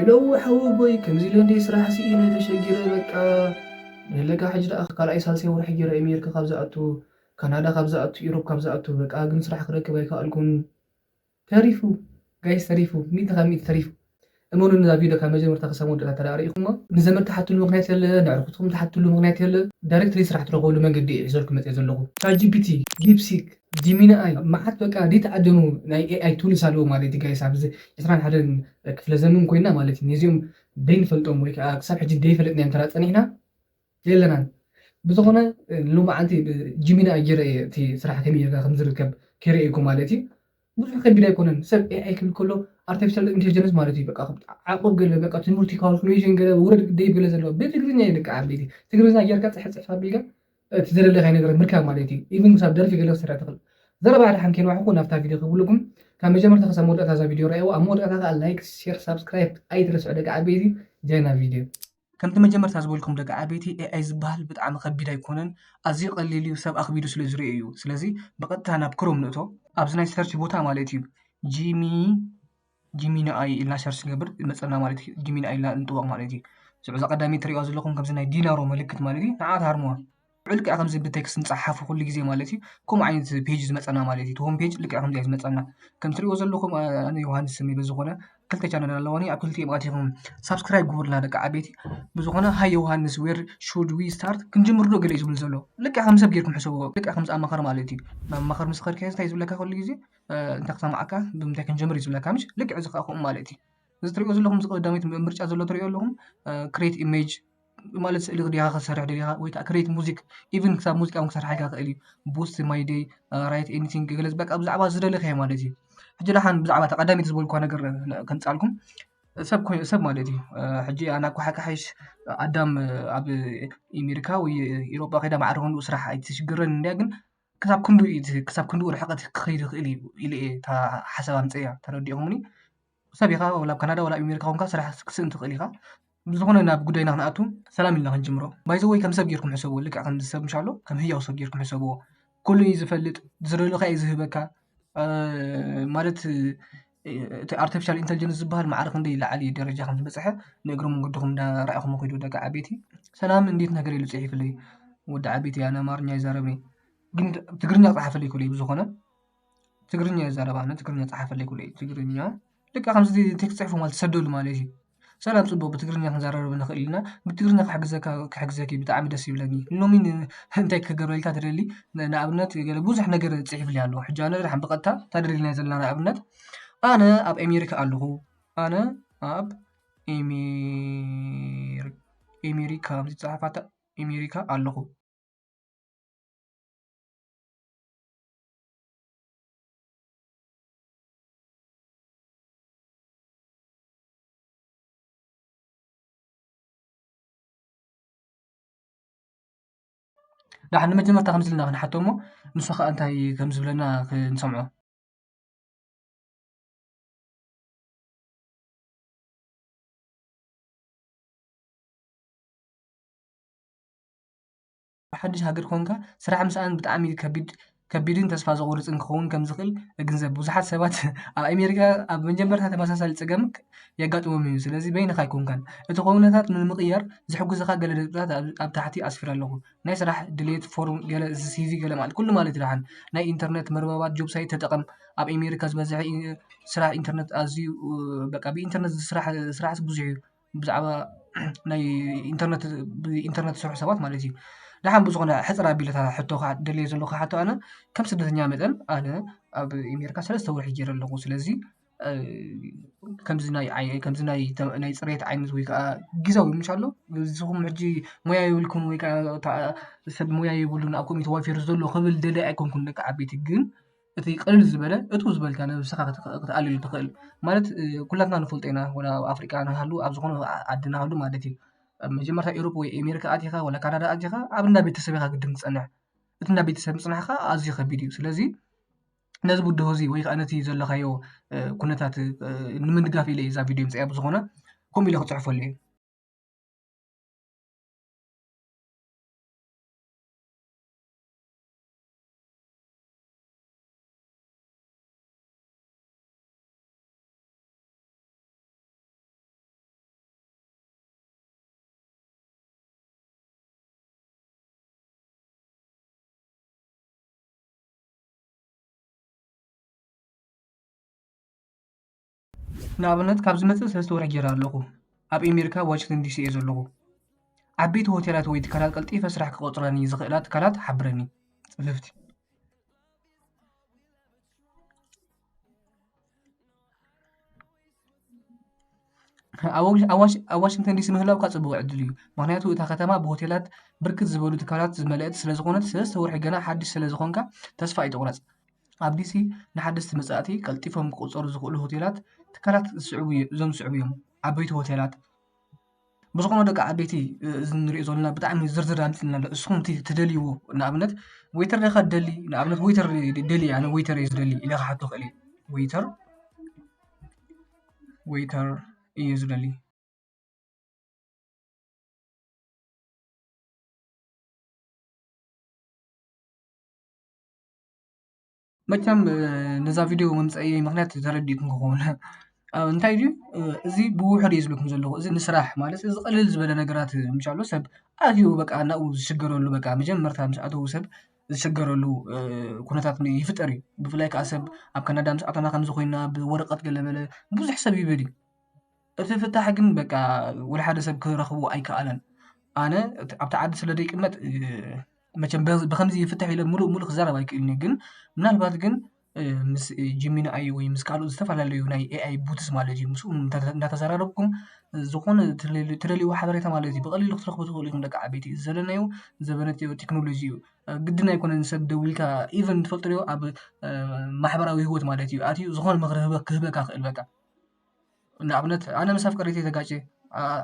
لو حوبوي كمزي لندي سراح سئينة تشجيرة بقى لقى حجر قال أي سالسي ورح يجرى أمريكا خبزاتو كندا خبزاتو يوروب خبزاتو بقى جنس راح ركب هيك ألكون تعرفوا جايز تعرفوا مين تغمي تعرفوا أمون إن فيديو كان مجموعة تقسمون على تراريخهم نزمر تحت المغنيات اللي نعرفهم تحت المغنيات اللي دايركت راح تروحوا من قد إيه زوركم تزلقوا شات جي بي تي ديبسيك جيمينا اي ما حد بقى دي تعدنوا اي اي تولز على مالتي جايز عبز يسران حدا كفل زمن كوينا مالتي نزيوم دين فلتهم ويك صاحب حجي دي فلتني أنت لا تنينا يلنا بزغنا لو ما عندي جيمينا أجري تي صراحة كمية خمس ركب كريكو مالتي ብዙሕ ከቢድ ኣይኮነን ሰብ ኤአይ ክብል ከሎ ኣርቲፊሻል ኢንቴሊጀንስ ማለት እዩ በቃ ዓቆብ ገለ በቃ ትምህርቲ ካልኩሌሽን ገለ ውረድ ደይ ገለ ዘለዎ ብትግርኛ እዩ ደቃ ዓበይቲ ትግርኛ ጌርካ ፅሕፅሕ ኣቢልካ ትደለለኻይ ነገር ምርካብ ማለት እዩ ኢቭን ክሳብ ደርፊ ገለ ክስራሕ ትኽእል ዘረባ ሓደ ሓንኬን ዋሕኩ ናብታ ቪድዮ ክብልኩም ካብ መጀመርታ ክሳብ መወዳእታ እዛ ቪድዮ ረኣይዎ ኣብ መወዳእታ ከዓ ላይክ ሼር ሳብስክራይብ ኣይትረስዑ ደቂ ዓበይቲ ጀና ቪድዮ ከምቲ መጀመርታ ዝበልኩም ደቂ ዓበይቲ ኤአይ ዝበሃል ብጣዕሚ ከቢድ ኣይኮነን ኣዝዩ ቀሊል እዩ ሰብ ኣኽቢዱ ስለ ዝርኢ እዩ ስለዚ ብቐጥታ ናብ ክሮም ንእቶ ኣብዚ ናይ ሰርች ቦታ ማለት እዩ ጂሚኒ ኣይ ኢልና ሰርች ንገብር መፀና ማለት እዩ ጂሚኒ ኣይ ኢልና እንጥወቕ ማለት እዩ ዝዕዛ ቀዳሚ ትሪእዋ ዘለኹም ከምዚ ናይ ዲናሮ ምልክት ማለት እዩ ንዓኣ ትሃርምዋ ልክዕ ከምዚ ብቴክስት ንፀሓፉ ኩሉ ግዜ ማለት እዩ ከምኡ ዓይነት ፔጅ ዝመፀና ማለት እዩ ሆም ፔጅ ልክዕ ከምዚ እዩ ዝመፀና ከም ትሪእዎ ዘለኹም ኣነ ዮሃንስ ስሜ ብዝኾነ ክልተ ቻነል ኣለዋኒ ኣብ ክልቲኦም ኣትኹም ሳብስክራይብ ግበሩልና ደቂ ዓበይቲ ብዝኾነ ሃይ ዮሃንስ ዌር ሹድ ዊ ስታርት ክንጅምር ዶ ገለ እዩ ዝብል ዘሎ ልክዕ ከም ሰብ ጌርኩም ሕሰብዎ ልክዕ ከምዚ ኣማኸር ማለት እዩ ኣማኸር ምስ ኸድካ እንታይ ዝብለካ ኩሉ ግዜ እንታይ ክሰማዓካ ብምንታይ ክንጅምር እዩ ዝብለካ ምሽ ልክዕ እዚ ከዓ ከምኡ ማለት እዩ እዚ ትሪእዎ ዘለኹም ቀዳሚት ምርጫ ዘሎ ትሪእዎ ኣለኹም ክሬት ኢሜጅ ማለት ስእሊ ዲኻ ክሰርሕ ዲኻ ወይ ከዓ ክሬት ሙዚክ ኢቭን ክሳብ ሙዚቃ እውን ክሰርሓልካ ክእል እዩ ቡስት ማይ ዴይ ራይት ኤኒቲንግ ገለ በቃ ብዛዕባ ዝደለኸ ማለት እዩ ሕጂ ደሓን ብዛዕባ ተቐዳሚት ዝበልኳ ነገር ከንፃልኩም ሰብ ማለት እዩ ሕጂ ኣነ ኳሓካሓይሽ ኣዳም ኣብ ኣሜሪካ ወይ ኤሮጳ ከይዳ ማዕረ ክንኡ ስራሕ ኣይትሽግረን እንድያ ግን ክሳብ ክንድኡ ርሕቐት ክኸይድ ይኽእል እዩ ኢለ እየ ሓሳብ ኣምፅእያ ተረዲእኹምኒ ሰብ ኢኻ ወላ ኣብ ካናዳ ወላ ኣብ ኣሜሪካ ኮንካ ስራሕ ክስእን ትኽእል ኢኻ ብዝኾነ ናብ ጉዳይና ክንኣቱ ሰላም ኢልና ክንጅምሮ ባይዘ ወይ ከም ሰብ ጌርኩም ሕሰብዎ ልክዕ ከም ሰብ ምሻሎ ከም ህያው ሰብ ጌርኩም ሕሰብዎ ኩሉ እዩ ዝፈልጥ ዝደለኻ እዩ ዝህበካ ማለት እቲ ኣርቲፊሻል ኢንተሊጀንስ ዝበሃል ማዕረ ክንደይ ላዕሊ ደረጃ ከም ዝበፅሐ ንእግሪ መንገድኩም እንዳረኣኹም ከይዱ ደቂ ዓበይቲ ሰላም እንዴት ነገር ኢሉ ፅሒፍለይ ወዲ ዓበይቲ ኣነ ኣማርኛ ይዛረብ ግን ትግርኛ ፀሓፈለይ ኩሉ ብዝኾነ ትግርኛ ይዛረብ ኣነ ትግርኛ ፀሓፈለይ ኩሉ ትግርኛ ልክዕ ከምዚ ቴክስት ፅሒፉ ማለት ተሰደሉ ማለት እዩ ሰላም ፅቡቅ ብትግርኛ ክንዛረብ ንኽእል ኢና ብትግርኛ ክሕግዘኪ ብጣዕሚ ደስ ይብለኒ ሎሚ እንታይ ክገብረልካ ትደሊ ንኣብነት ብዙሕ ነገር ፅሒፍለይ ኣሎ ሕጂ ኣነ ድሓን ብቐጥታ ታደሊልና ዘለና ንኣብነት ኣነ ኣብ ኣሜሪካ ኣለኹ ኣነ ኣብ ኣሜሪካ ከምዚ ፀሓፋታ ኣሜሪካ ኣለኹ دحين مجمرتا خمس لنا نحطمو نسخة أنتي كم زبلنا نسمعه حدش هاجر كونكا صراحة مسألة بتعمي كبيرين تسفى زغورت إنكون كم زغل جنزب بوزحات سبات على أمريكا بنجمرتها تمساسة لتجمك يقعد ومين سلازي بين خايكون كان التقونات من المغير زحق زخا قال أب تحتي أسفر له ناس راح ديليت فورم قال سي في قال مال كل مال تراحن ناي إنترنت مربوات جوب سايت تتقم أب أمريكا زبزعي سرع إنترنت أزيو بقى بإنترنت سرع بزعي بزعوا ناي إنترنت سرع سبات مالتي دحين بزغنا حزر أبيلتها حتى خا دليل زلوا حتى أنا كم سدت نعمة أنا أب أمريكا سلسة وحجر اللغو سلزي كم زناي ناي صريت عين ويكا جزاوي إن شاء الله زهم حجي ما يقولكم ويكا سب ما يقولون أكون متوافر زلوا قبل دليل أكون كنك عبيت الجن أتي قلل الزبالة أتوز بالك أنا بسخة قلل تقل مالت كلنا نفلتنا ولا أفريقيا أنا هلو أبزغنا عدنا هلو مالتي مجمرة أوروبا وأمريكا أتيها ولا كندا أتيها أبنا بيتسابقها قدام تصنع أتنا بيتسابق صنعها أزي خبيديو سلازي ناس بده هزي ويخ أنا تي زل خيو كنا تات نمن قافي لي إذا فيديو مسأب زغنا هم اللي خطعفوا لي ንኣብነት ካብ ዝመፅእ 3 ወርሒ ጌረ ኣለኹ ኣብ ኣሜሪካ ዋሽንግተን ዲሲ እየ ዘለኹ ዓበይቲ ሆቴላት ወይ ትካላት ቀልጢፈ ስራሕ ክቆፅረኒ ዝኽእላ ትካላት ሓብረኒ ፅፍፍቲ ኣብ ዋሽንግተን ዲሲ ምህላውካ ፅቡቅ ዕድል እዩ ምክንያቱ እታ ከተማ ብሆቴላት ብርክት ዝበሉ ትካላት ዝመልአት ስለዝኾነት 3 ወርሒ ገና ሓድሽ ስለዝኾንካ ተስፋ ኣይትቑረፅ ኣብ ዲሲ ንሓደስቲ መጻእቲ ቀልጢፎም ክቁፀሩ ዝኽእሉ ሆቴላት ትካላት እዞም ዝስዕቡ እዮም ዓበይቲ ሆቴላት ብዝኾነ ደቂ ዓበይቲ እዚ ንሪኦ ዘለና ብጣዕሚ ዝርዝር ኣምፂልና ኣሎ እስኹም ትደልይዎ ንኣብነት ዌይተር ዲኻ ትደሊ ንኣብነት ዌይተር ደሊ ኣነ ዌይተር እየ ዝደሊ ኢለ ክሓቶ ክእል እየ ዌይተር እየ ዝደሊ መቸም ነዛ ቪድዮ መምፅአይ ምክንያት ተረዲእኩም ክኸውን እንታይ ድዩ እዚ ብውሕድ እየ ዝብለኩም ዘለኹ እዚ ንስራሕ ማለት እዚ ቅልል ዝበለ ነገራት ምሻሎ ሰብ ኣትዩ በቃ ናብኡ ዝሽገረሉ በቃ መጀመርታ ምስ ኣተዉ ሰብ ዝሽገረሉ ኩነታት ይፍጠር እዩ ብፍላይ ከዓ ሰብ ኣብ ካናዳ ምስ ኣተና ከምዚ ኮይና ብወረቐት ገለበለ ብዙሕ ሰብ ይብል እዩ እቲ ፍታሕ ግን በቃ ወላ ሓደ ሰብ ክረኽቦ ኣይከኣለን ኣነ ኣብቲ ዓዲ ስለ ደይቅመጥ መቸም ብከምዚ ይፍታሕ ኢለ ሙሉእ ሙሉእ ክዛረብ ኣይክእልኒ ግን ምናልባት ግን ምስ ጂሚኒ ኣይ ወይ ምስ ካልኦት ዝተፈላለዩ ናይ ኤኣይ ቡትስ ማለት እዩ ምስኡ እንዳተዘራረብኩም ዝኾነ ትደልይዎ ሓበሬታ ማለት እዩ ብቐሊሉ ክትረኽቡ ትኽእሉ ኢኹም ደቂ ዓበይቲ እዚ ዘለናዮ ዘበነ ቴክኖሎጂ እዩ ግድን ኣይኮነን ሰብ ደው ኢልካ ኢቨን ትፈልጡ ዶ ኣብ ማሕበራዊ ሂወት ማለት እዩ ኣትዩ ዝኾነ ምክሪ ክህበካ ክእል በቃ ንኣብነት ኣነ ምስ ኣፍቀረተይ ተጋጨ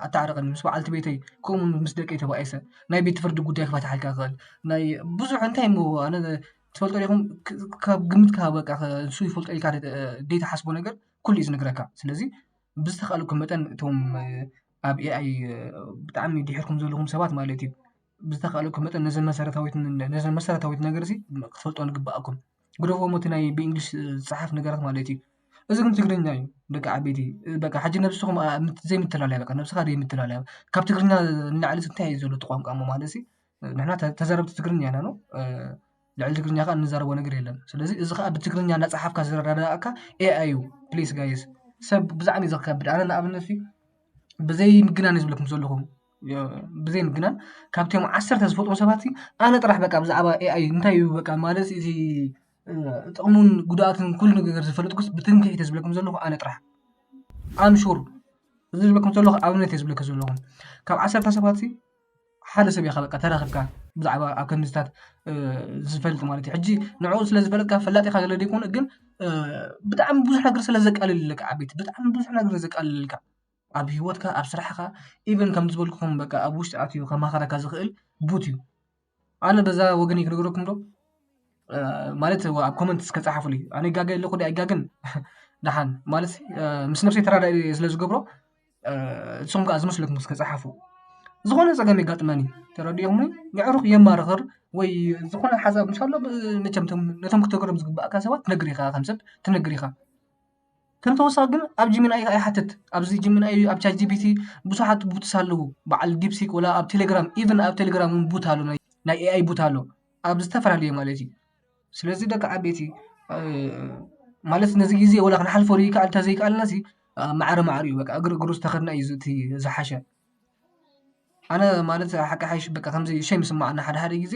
ኣተዓረቐኒ ምስ በዓልቲ ቤተይ ከምኡ ምስ ደቀይ ተባኢሰ ናይ ቤት ፍርዲ ጉዳይ ክፈትሓልካ ክእል ናይ ብዙሕ እንታይ እሞ ኣነ ትፈልጦ ዲኹም ካብ ግምትካ በቃ ንሱ ይፈልጦ ኢልካ ደይተሓስቦ ነገር ኩሉ እዩ ዝነግረካ ስለዚ ብዝተኽኣለኩም መጠን እቶም ኣብ ኤኣይ ብጣዕሚ ድሒርኩም ዘለኹም ሰባት ማለት እዩ ብዝተኽኣለኩም መጠን ነዘን መሰረታዊት ነገር እዚ ክትፈልጦ ንግባኣኩም ግደፎም እቲ ናይ ብእንግሊሽ ዝፅሓፍ ነገራት ማለት እዩ እዚ ግን ትግርኛ እዩ ደቂ ዓበይቲ በቃ ሕጂ ነብስኹም ዘይምትላለያ በቃ ነብስኻ ዘይምትላለያ ካብ ትግርኛ ንላዕሊ እንታይ እዩ ዘሎ እቲ ቋንቋ እሞ ማለት ንሕና ተዛረብቲ ትግርኛ ኢና ኖ ልዕሊ ትግርኛ ከዓ እንዛረቦ ነገር የለን ስለዚ እዚ ከዓ ብትግርኛ እናፀሓፍካ ዝረዳእካ ኤኣይ እዩ ፕሊስ ጋይስ ሰብ ብዛዕሚ እዩ ዘከብድ ኣነ ንኣብነት ብዘይ ምግናን እዩ ዝብለኩም ዘለኹ ብዘይ ምግናን ካብቶም 10 ዝፈልጦም ሰባት ኣነ ጥራሕ በቃ ብዛዕባ ኤኣይ እንታይ እዩ በቃ ማለት እዚ ጥቕሙን ጉድኣቱን ኩሉ ነገር ዝፈልጥኩስ ብትንክሒት ዝብለኩም ዘለኹ ኣነ ጥራሕ ኣምሹር እዚ ዝብለኩም ዘለኹ ኣብነት እየ ዝብለኩ ዘለኹ ካብ 10 ሰባት ሓደ ሰብ ኢኻ በቃ ተራኺብካ ብዛዕባ ኣብ ከምዝታት ዝፈልጥ ማለት እዩ ሕጂ ንዕኡ ስለ ዝፈለጥካ ፈላጥ ኢኻ ገለ ደይኮነ ግን ብጣዕሚ ብዙሕ ነገር ስለ ዘቃልለልካ ዓበይቲ ብጣዕሚ ብዙሕ ነገር ዘቃልለልካ ኣብ ሂወትካ ኣብ ስራሕካ ኢቨን ከም ዝበልኩኹም በቃ ኣብ ውሽጢ ኣትዩ ከማኸረካ ዝኽእል ቡት እዩ ኣነ በዛ ወገን ክነግረኩም ዶ ማለት ኣብ ኮመንት ከፃሓፉልይ ኣነ ይጋገ ኣለኹ ዲ ኣይጋግን ድሓን ማለት ምስ ነብሰይ ተራዳኢ ስለ ዝገብሮ ንስኹም ከዓ ዝመስለኩም ከፃሓፉ ዝኾነ ፀገም የጋጥመኒ ተረዲኦምኒ የዕሩኽ የማርኽር ወይ ዝኾነ ሓሳብ ምሻሎ መቸም ነቶም ክተገሮም ዝግባእካ ሰባት ትነግር ኢኻ ከም ሰብ ትነግር ኢኻ ከም ተወሳኺ ግን ኣብ ጂሚናይ ኣይሓትት ኣብዚ ጂሚናይ ኣብ ቻት ጂፒቲ ብዙሓት ቡትስ ኣለዉ በዓል ዲፕሲክ ወላ ኣብ ቴሌግራም ኢቨን ኣብ ቴሌግራም ቡት ኣሎ ናይ ኤኣይ ቡት ኣሎ ኣብ ዝተፈላለየ ማለት እዩ ስለዚ ደቂ ዓበይቲ ማለት ነዚ ግዜ ወላ ክንሓልፎ ይከኣል እንተዘይከኣልና ማዕረ ማዕረ እዩ በቃ እግሪ እግሩ ዝተኸድና እዩ እቲ ዝሓሸ ኣነ ማለት ሓቂ ሓይሽ በቃ ከምዚ ሸም ይስማዓና ሓደ ሓደ ግዜ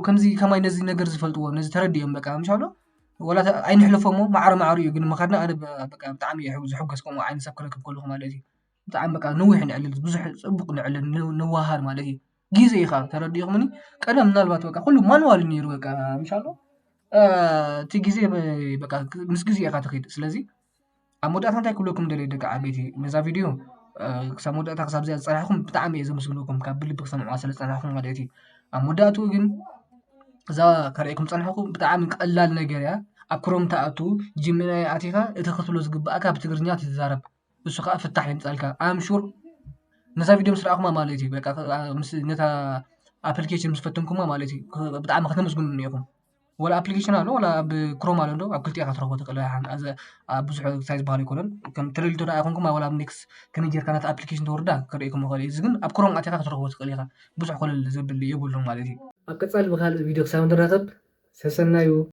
ከምዚ ከማይ ነዚ ነገር ዝፈልጥዎ ነዚ ተረዲኦም በቃ ምሻሎ ወላ ኣይንሕለፎሞ ማዕረ ማዕረ እዩ ግን መኸድና ኣነ በቃ ብጣዕሚ ዝሕገዝ ከምኡ ዓይነት ሰብ ክረክብ ከለኹ ማለት እዩ ብጣዕሚ በቃ ነዊሕ ንዕልል ብዙሕ ፅቡቕ ንዕልል ንዋሃር ማለት እዩ ግዜ ኢኻ ተረዲእኹምኒ ቀደም ምናልባት በቃ ኩሉ ማንዋል ነይሩ በቃ ምሻሎ እቲ ግዜ በቃ ምስ ግዜ ኢኻ ትኸይድ ስለዚ ኣብ መወዳእታ እንታይ ክብለኩም ደልየ ደቂ ዓበይቲ ነዛ ቪድዮ ክሳብ መወዳእታ ክሳብ እዚኣ ዝፀናሕኩም ብጣዕሚ እየ ዘመስግነኩም ካብ ብልቢ ክሰምዑዋ ስለ ዝፀናሕኩም ማለት እዩ ኣብ መወዳእትኡ ግን እዛ ከርእየኩም ፀናሕኩ ብጣዕሚ ቀላል ነገር እያ ኣብ ክሮም ተኣትዉ ጂሚናይ ኣቲኻ እቲ ክትብሎ ዝግባእካ ብትግርኛ ትዛረብ እሱ ከዓ ፍታሕ የምፃልካ ኣምሹር ነዛ ቪድዮ ምስ ረኣኹማ ማለት እዩ በቃ ምስ ነታ ኣፕሊኬሽን ምስ ፈተንኩማ ማለት እዩ ብጣዕሚ ከተመስግኑ እኒአኹም ወላ ኣፕሊኬሽን ኣሎ ወላ ኣብ ክሮም ኣሎ ዶ ኣብ ክልቲኣ ክትረኽቦ ትኽእል ኣብ ብዙሕ ሳይዝ ዝበሃል ኣይኮነን ከም ተደሊቶ ዳ ኣይኮንኩም ወላ ኣብ ኔክስ ከመይ ጌርካ ናቲ ኣፕሊኬሽን ተወርዳ ክርእየኩም ይኽእል እዚ ግን ኣብ ክሮም ኣቲኻ ክትረኽቦ ትኽእል ኢኻ ብዙሕ ኮለል ዘብል የብሉን ማለት እዩ ኣብ ቀፃሊ ብካልእ ቪድዮ ክሳብ ንራኸብ ሰሰናዩ